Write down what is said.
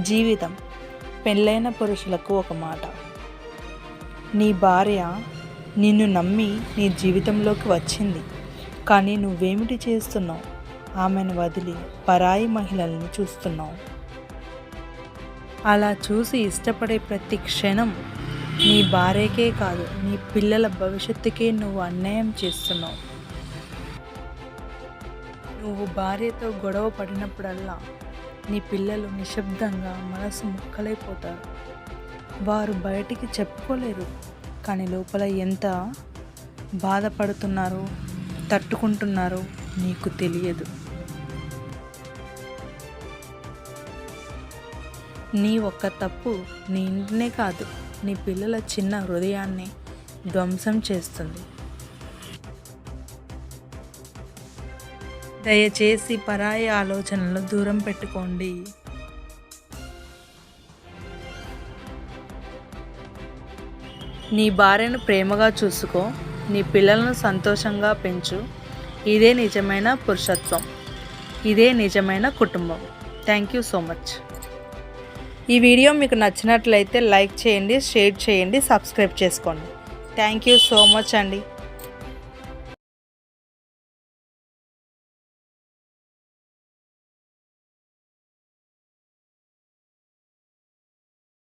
జీవితం. పెళ్ళైన పురుషులకు ఒక మాట. నీ భార్య నిన్ను నమ్మి నీ జీవితంలోకి వచ్చింది, కానీ నువ్వేమిటి చేస్తున్నావు? ఆమెను వదిలి పరాయి మహిళల్ని చూస్తున్నావు. అలా చూసి ఇష్టపడే ప్రతి క్షణం నీ భార్యకే కాదు, నీ పిల్లల భవిష్యత్తుకే నువ్వు అన్యాయం చేస్తున్నావు. నువ్వు భార్యతో గొడవ పడినప్పుడల్లా నీ పిల్లలు నిశ్శబ్దంగా మనసు ముక్కలైపోతారు. వారు బయటికి చెప్పుకోలేరు, కానీ లోపల ఎంత బాధపడుతున్నారో, తట్టుకుంటున్నారో నీకు తెలియదు. నీ ఒక్క తప్పు నీ ఇంటినే కాదు, నీ పిల్లల చిన్న హృదయాన్ని ధ్వంసం చేస్తుంది. దయచేసి పరాయి ఆలోచనలు దూరం పెట్టుకోండి. నీ భార్యను ప్రేమగా చూసుకో, నీ పిల్లలను సంతోషంగా పెంచు. ఇదే నిజమైన పురుషత్వం, ఇదే నిజమైన కుటుంబం. Thank you so much. ఈ వీడియో మీకు నచ్చినట్లయితే లైక్ చేయండి, షేర్ చేయండి, సబ్స్క్రైబ్ చేసుకోండి. థ్యాంక్ యూ సో మచ్ అండి.